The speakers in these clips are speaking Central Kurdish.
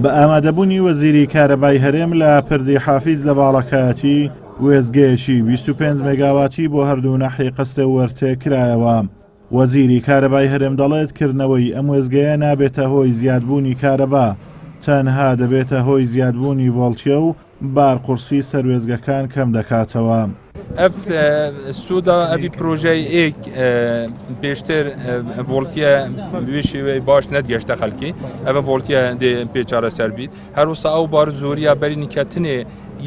بە ئامادەبوونی وەزیری کارەبای هەرێم لە پردی حافیز لە باڵەکایەتی وێزگەیەکی 25 مێگاواتی بۆ هەردوو ناحیە قەستە وەرتێ کرایەوە. وەزیری کارەبای هەرێم دەڵێت کردنەوەی ئەم وێزگەیە نابێتە هۆی زیادبوونی کارەبا، تەنها دەبێتە هۆی زیادبوونی ڤۆڵتیە و بارقورسی سەروێزگەکان کەم دەکاتەوە. ئەف سوودا ئەوی پرۆژەی ئێک پێشتر ڤۆڵتیە بوێ شێوەی باش نەتگەشتە خەڵکی ئەvە ڤۆڵتیە دێ پێچارە سەر بیت هەروەسا ئەو بار زۆریە بەری نیکەتنێ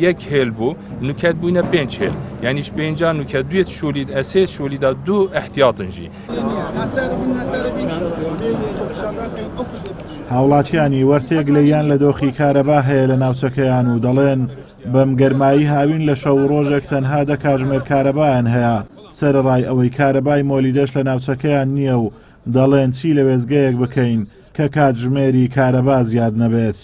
یەک هێل بوو نوکەت بووینە 5 هێل یعنیش پێنجا نوکەت دوێت شولید ئەسێ شولیدا دوو احتیاطنجی. هاوڵاتیانی وەرتێک لەیان لە دۆخی کارەبا هەیە لە ناوچەکەیان و دەڵێن بەم گەرمایی هاوین لە شەو ڕۆژێک تەنها دە کاتژمێر کارەبایان هەیە سەرڕای ئەوەی کارەبای مۆلیدەش لە ناوچەکەیان نییە و دەڵێن چی لە وێزگەیەک بکەین کە کاتژمێری کارەبا زیاد نەبێت.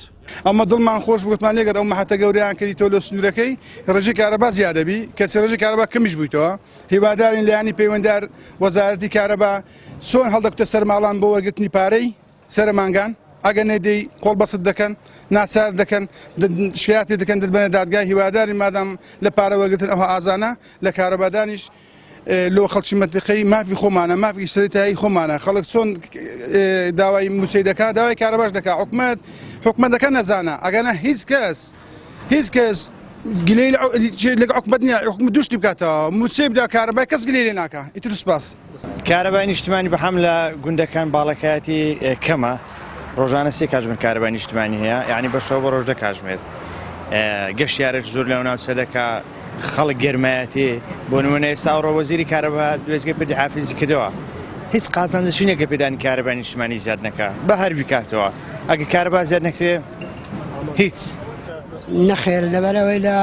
ئەمە دڵمان خۆش بوتمان لێگەر ئەو مەحەتە گەوریان کردیتەوە لە سنوورەکەی ڕێژی کارەبا زیادەبی کەسی ڕێژی کارەبا کەمیش بوویتەوە هیوادارین لایانی پەیوەنددار وەزارەتی کارەبا چۆن هەڵدەکوتە سەرماڵان بۆ وەرگرتنی پارەی سەرمانگان ئەگەر نێدەی قۆڵ بەست دەکەن ناچار دەکەن شکایەتی دەکەن دەبنە دادگای هیواداری مادام لە پارە وەرگرتن ئەوە ئازانە لە کارەبادانیش لۆ خەڵکی منتیقەی مافی خۆمانە مافی سەرەتایی خۆمانە خەڵک چۆن داوای موسەی دەکات داوای کارەباش دەکات حکومەتەکە نەزانە ئەگەنە هیچ کەس گلەی لەگە حکومەت نییە حکومەت دوشتی بکاتەوە موچەی بدا کارەبای کەس گلەی لێ ناکات ئیتر سوپاس. کارەبای نیشتیمانی بەحەم لە گوندەکان باڵەکایەتی کەمە ڕۆژانە 3 کاتژمێر کارەبای نیشتیمانی هەیە یعنی بە شەو بە ڕۆژ 10 کاتژمێر گەشتیارێک زۆر لەو ناوچە دەکا خەڵک گەرمایەتی بۆ نمونە ئێستا وەزیری کارەبا وێزگەی پردی حافیزی کردەوە هیچ قازانجێکی پێدانی کارەبای نیشتیمانی زیاد نەکا بە هەر بیکاتەوە ئەگە کارەبا زیاد نەکرێ هیچ نەخێر لەبەرەوەی لە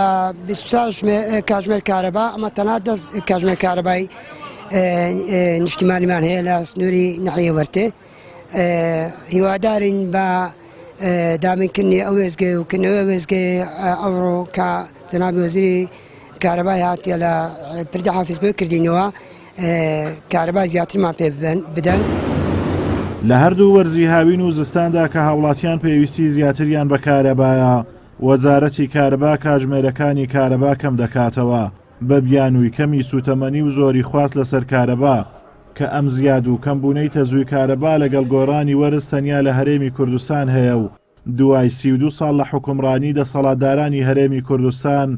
24 کاتژمێر کارەبا ئەمە تەنها 10 کاتژمێر کارەبای نیشتیمانیمان هەیە لە سنووری ناحیە وەرتێ هیوادارین بە دامینکردنی ئەو وێزگەی و کردنەوەی وێزگەی ئەوڕۆ کە جەنابی وەزیری کارەبای هاتیە لە پردی حافیز بۆ کردینەوە کارەبای زیاترمان پێ بدەن. لە هەردوو وەرزی هاوین و زستاندا کە هاوڵاتیان پێویستی زیاتریان بە کارەبایە وەزارەتی کارەبا کاتژمێرەکانی کارەبا کەم دەکاتەوە بە بیانووی کەمی سوتەمەنی و زۆری خواست لەسەر کارەبا کە ئەم زیاد و کەمبوونەی تەزووی کارەبا لەگەڵ گۆڕانی وەرز تەنیا لە هەرێمی کوردستان هەیە و دوای 32 ساڵ لە حکومڕانی دەسەڵاتدارانی هەرێمی کوردستان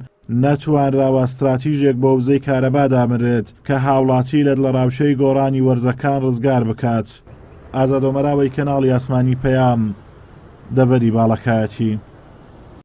نەتوانراوە استراتیژێک بۆ وزەی کارەبا دامرێت کە هاوڵاتی لە ڕاوچەی گۆڕانی وەرزەکان ڕزگار بکات. ئازادۆمەراوەی کەناڵی ئاسمانی پەیام دەبەری باڵەکایەتی.